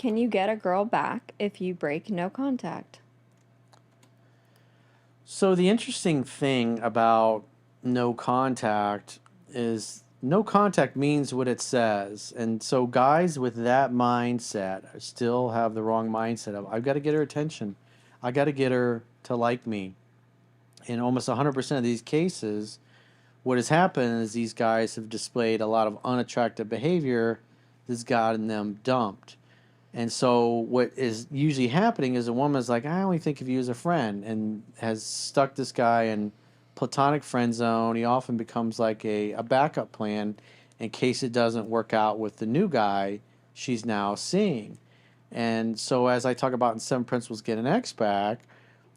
Can you get a girl back if you break no contact? So the interesting thing about no contact is no contact means what it says. And so guys with that mindset still have the wrong mindset of I've got to get her attention. I got to get her to like me. In almost 100% of these cases, what has happened is these guys have displayed a lot of unattractive behavior that's gotten them dumped. And so what is usually happening is a woman's like, I only think of you as a friend, and has stuck this guy in platonic friend zone. He often becomes like a backup plan in case it doesn't work out with the new guy she's now seeing. And so as I talk about in Seven Principles Get an X Back,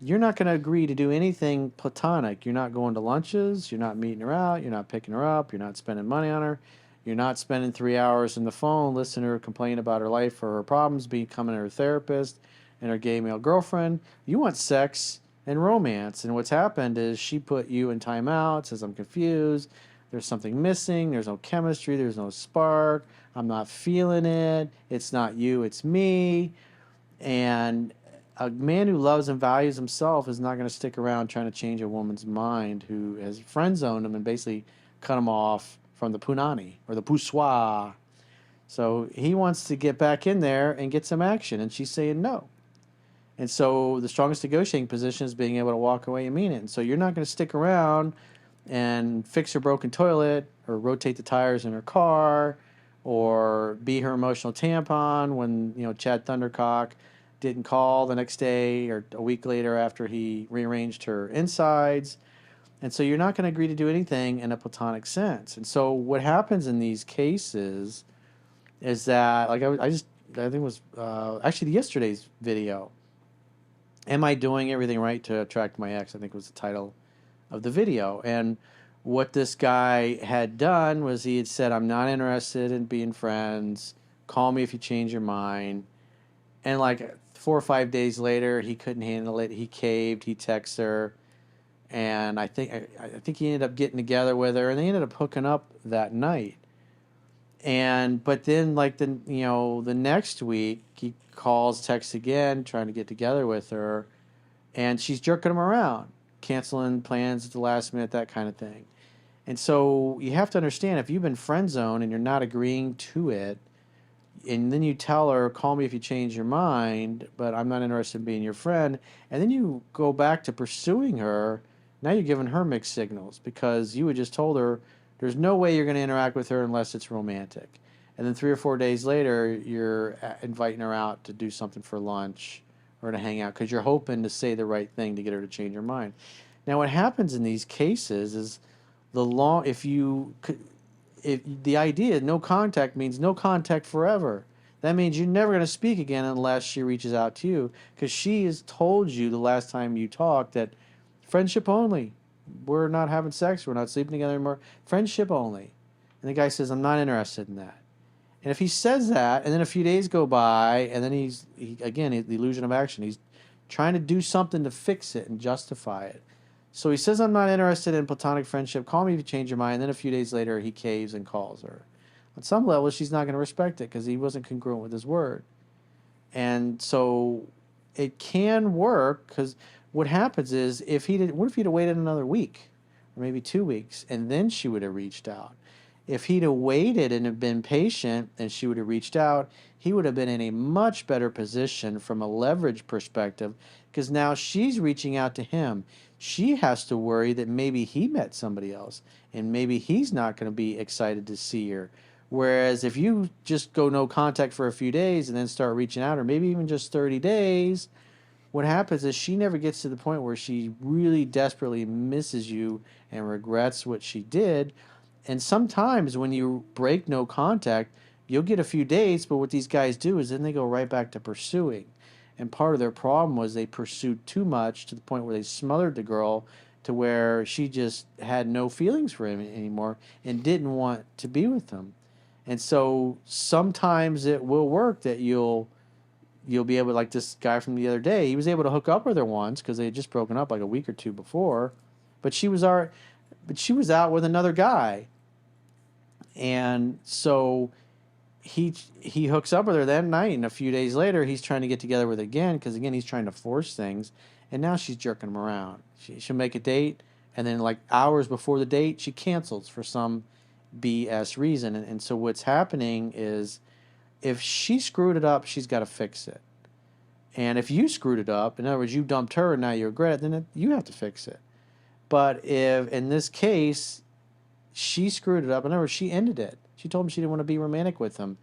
you're not going to agree to do anything platonic. You're not going to lunches. You're not meeting her out. You're not picking her up. You're not spending money on her. You're not spending 3 hours in the phone listening to her complain about her life or her problems, becoming her therapist and her gay male girlfriend. You want sex and romance. And what's happened is she put you in timeout, says, I'm confused. There's something missing. There's no chemistry. There's no spark. I'm not feeling it. It's not you. It's me. And a man who loves and values himself is not going to stick around trying to change a woman's mind who has friend zoned him and basically cut him off from the punani or the poussoir. So he wants to get back in there and get some action, and she's saying no. And so the strongest negotiating position is being able to walk away and mean it. And so you're not going to stick around and fix her broken toilet or rotate the tires in her car or be her emotional tampon when, Chad Thundercock didn't call the next day or a week later after he rearranged her insides. And so you're not going to agree to do anything in a platonic sense. And so what happens in these cases is that, like I think it was actually yesterday's video. Am I doing everything right to attract my ex? I think was the title of the video. And what this guy had done was he had said, I'm not interested in being friends. Call me if you change your mind. And like 4 or 5 days later, he couldn't handle it. He caved. He texted her, and I think he ended up getting together with her, and they ended up hooking up that night. And but then like the next week, he calls, texts again, trying to get together with her, and she's jerking him around, canceling plans at the last minute, that kind of thing. And so you have to understand if you've been friend zoned and you're not agreeing to it, and then you tell her, call me if you change your mind, but I'm not interested in being your friend, and then you go back to pursuing her, now you're giving her mixed signals because you had just told her there's no way you're going to interact with her unless it's romantic. And then 3 or 4 days later, you're inviting her out to do something for lunch or to hang out because you're hoping to say the right thing to get her to change her mind. Now, what happens in these cases is if the idea no contact means no contact forever. That means you're never going to speak again unless she reaches out to you because she has told you the last time you talked that friendship only. We're not having sex. We're not sleeping together anymore. Friendship only. And the guy says, I'm not interested in that. And if he says that, and then a few days go by, and then again, the illusion of action. He's trying to do something to fix it and justify it. So he says, I'm not interested in platonic friendship. Call me if you change your mind. And then a few days later, he caves and calls her. On some level, she's not going to respect it because he wasn't congruent with his word. And so it can work because what happens is what if he'd have waited another week or maybe 2 weeks and then she would have reached out? If he'd have waited and have been patient and she would have reached out, he would have been in a much better position from a leverage perspective because now she's reaching out to him. She has to worry that maybe he met somebody else and maybe he's not going to be excited to see her. Whereas if you just go no contact for a few days and then start reaching out, or maybe even just 30 days, what happens is she never gets to the point where she really desperately misses you and regrets what she did. And sometimes when you break no contact, you'll get a few dates, but what these guys do is then they go right back to pursuing. And part of their problem was they pursued too much to the point where they smothered the girl to where she just had no feelings for him anymore and didn't want to be with him. And so sometimes it will work that you'll be able, like this guy from the other day, he was able to hook up with her once because they had just broken up like a week or two before, but she was out with another guy. And so he hooks up with her that night, and a few days later he's trying to get together with her again because again he's trying to force things, and now she's jerking him around. She'll make a date, and then like hours before the date she cancels for some BS reason, and so what's happening is if she screwed it up, she's got to fix it, and if you screwed it up, in other words, you dumped her and now you regret it, then you have to fix it. But if in this case she screwed it up. In other words, she ended it. She told him she didn't want to be romantic with him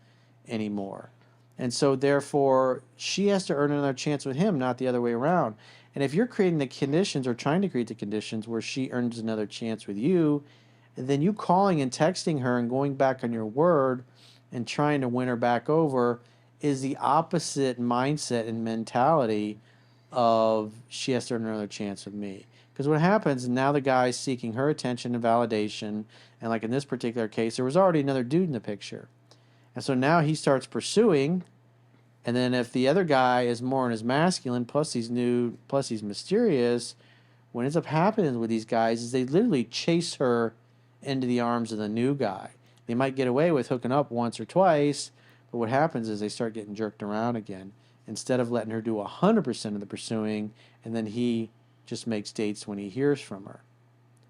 anymore. And so, therefore, she has to earn another chance with him, not the other way around. And if you're creating the conditions or trying to create the conditions where she earns another chance with you, then you calling and texting her and going back on your word and trying to win her back over is the opposite mindset and mentality of she has to earn another chance with me. Because what happens now, the guy's seeking her attention and validation, and like in this particular case, there was already another dude in the picture, and so now he starts pursuing, and then if the other guy is more in his masculine, plus he's new, plus he's mysterious, what ends up happening with these guys is they literally chase her into the arms of the new guy. They might get away with hooking up once or twice, but what happens is they start getting jerked around again. Instead of letting her do 100% of the pursuing, and then he just makes dates when he hears from her.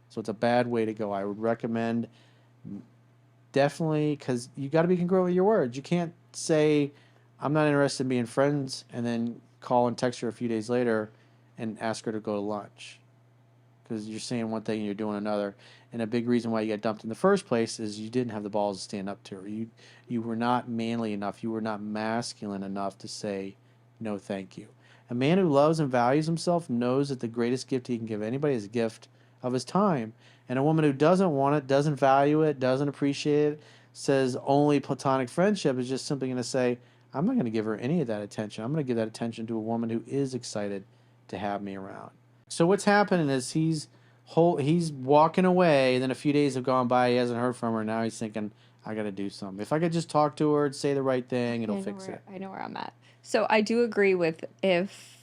So it's a bad way to go. I would recommend definitely, because you got to be congruent with your words. You can't say, I'm not interested in being friends, and then call and text her a few days later and ask her to go to lunch. Because you're saying one thing and you're doing another. And a big reason why you got dumped in the first place is you didn't have the balls to stand up to her. You were not manly enough. You were not masculine enough to say, no, thank you. A man who loves and values himself knows that the greatest gift he can give anybody is a gift of his time. And a woman who doesn't want it, doesn't value it, doesn't appreciate it, says only platonic friendship is just simply going to say, I'm not going to give her any of that attention. I'm going to give that attention to a woman who is excited to have me around. So what's happening is he's walking away, and then a few days have gone by, he hasn't heard from her, now he's thinking, I got to do something. If I could just talk to her and say the right thing, it'll fix it. I know where I'm at. So I do agree with if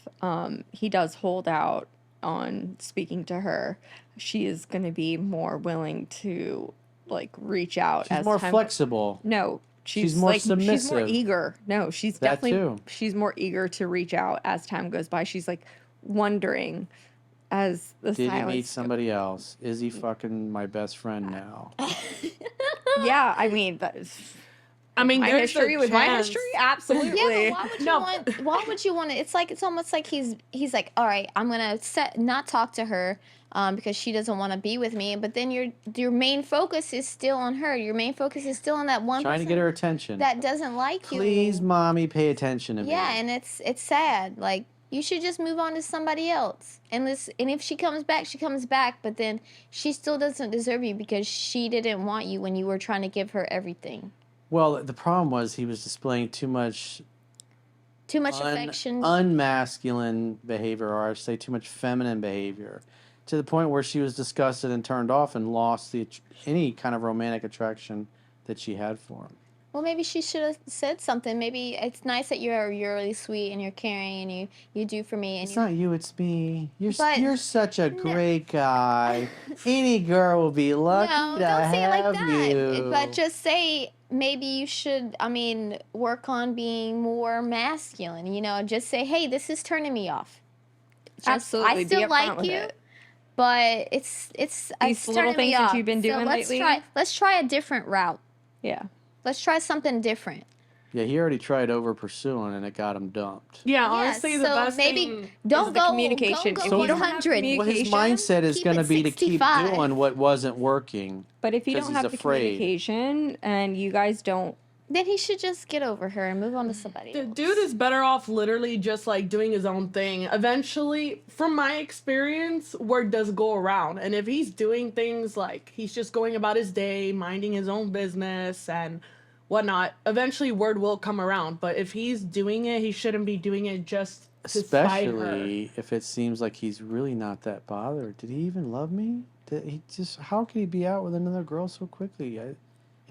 he does hold out on speaking to her, she is going to be more willing to like reach out. She's more flexible. No, she's more like submissive. She's more eager. No, she's that definitely too. She's more eager to reach out as time goes by. She's like wondering as the Did silence he meet somebody else? Is he fucking my best friend now? Yeah, I mean that is. I mean, My history with my history, absolutely. Yeah, but why would you want to? It's almost like he's like, all right, I'm gonna not talk to her, because she doesn't want to be with me. But then your main focus is still on her. Your main focus is still on that one trying to get her attention. that doesn't like you. Please, mommy, pay attention to me. Yeah, and it's sad. Like you should just move on to somebody else. And if she comes back, she comes back. But then she still doesn't deserve you because she didn't want you when you were trying to give her everything. Well, the problem was he was displaying too much affection, unmasculine behavior, or I should say too much feminine behavior, to the point where she was disgusted and turned off and lost any kind of romantic attraction that she had for him. Well, maybe she should have said something. Maybe it's nice that you're really sweet and you're caring and you do for me. And it's not you, it's me. You're such a great guy. Any girl will be lucky to have you. No, don't say it like that. But just say maybe you should, work on being more masculine. Just say, hey, this is turning me off. Absolutely, I still like you, but it's these little things that you've been doing lately. Let's try a different route. Yeah. Let's try something different. Yeah, he already tried over pursuing and it got him dumped. Yeah, honestly, the best maybe thing don't go communication. Don't go 100. Well, his mindset is going to be to keep 65. doing what wasn't working. But if you don't have the communication and you guys don't, then he should just get over her and move on to somebody else. The dude is better off literally just like doing his own thing. Eventually, from my experience, word does go around. And if he's doing things like he's just going about his day, minding his own business and whatnot, eventually word will come around. But if he's doing it, he shouldn't be doing it just to spite her. Especially if it seems like he's really not that bothered. Did he even love me? How could he be out with another girl so quickly? It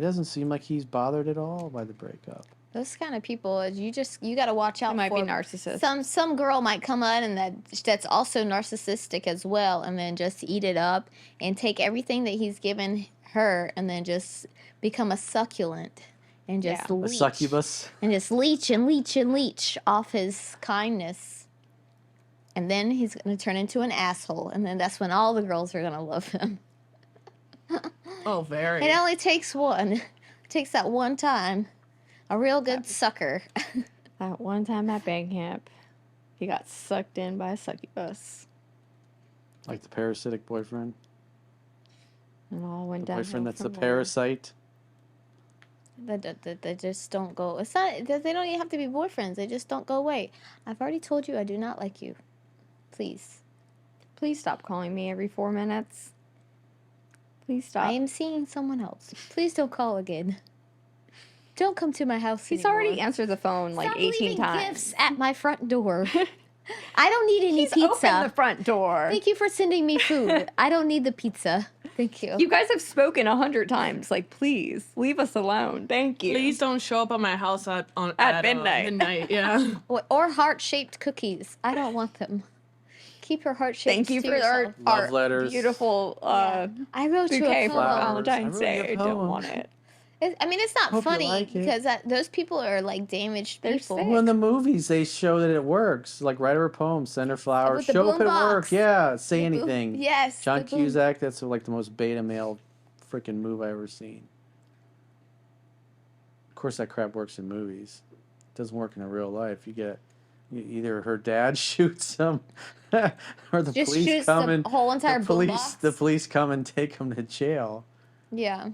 doesn't seem like he's bothered at all by the breakup. Those kind of people, you got to watch out for. Might be narcissist. Some girl might come on and that's also narcissistic as well, and then just eat it up and take everything that he's given her and then just become a succulent and just Yeah. A leech. succubus. And just leech and leech and leech off his kindness. And then he's going to turn into an asshole. And then that's when all the girls are going to love him. Oh, very. It only takes one. It takes that one time. A real good sucker. That one time at band camp, he got sucked in by a succubus. Like the parasitic boyfriend. And all went The down. boyfriend that's a parasite. They just don't go. It's not. They don't even have to be boyfriends. They just don't go away. I've already told you I do not like you. Please. Please stop calling me every 4 minutes. Please stop. I am seeing someone else. Please don't call again. Don't come to my house He's anymore. already answered the phone like Stop 18 leaving times. gifts at my front door. I don't need any He's pizza. opened the front door. Thank you for sending me food. I don't need the pizza. Thank you. You guys have spoken 100 times. Like, please leave us alone. Thank you. Please don't show up at my house at midnight. Midnight, yeah. Or heart-shaped cookies. I don't want them. Keep your heart-shaped. Thank you to for yourself. Love letters. beautiful I wrote you bouquet a for poem. Valentine's I wrote you a Day. I don't poem. want it. I mean, it's not Hope you funny like it. because those people are like damaged They're people. sick. Well, in the movies, they show that it works. Like, write her a poem, send her flowers, With the show up boom at work. box. Yeah, say The boom- anything. Yes. John the boom- Cusack, that's like the most beta male freaking move I ever seen. Of course, that crap works in movies. It doesn't work in real life. Either her dad shoots him, or the Just police shoots come the and whole entire the police boombox. the police come and take him to jail. Yeah.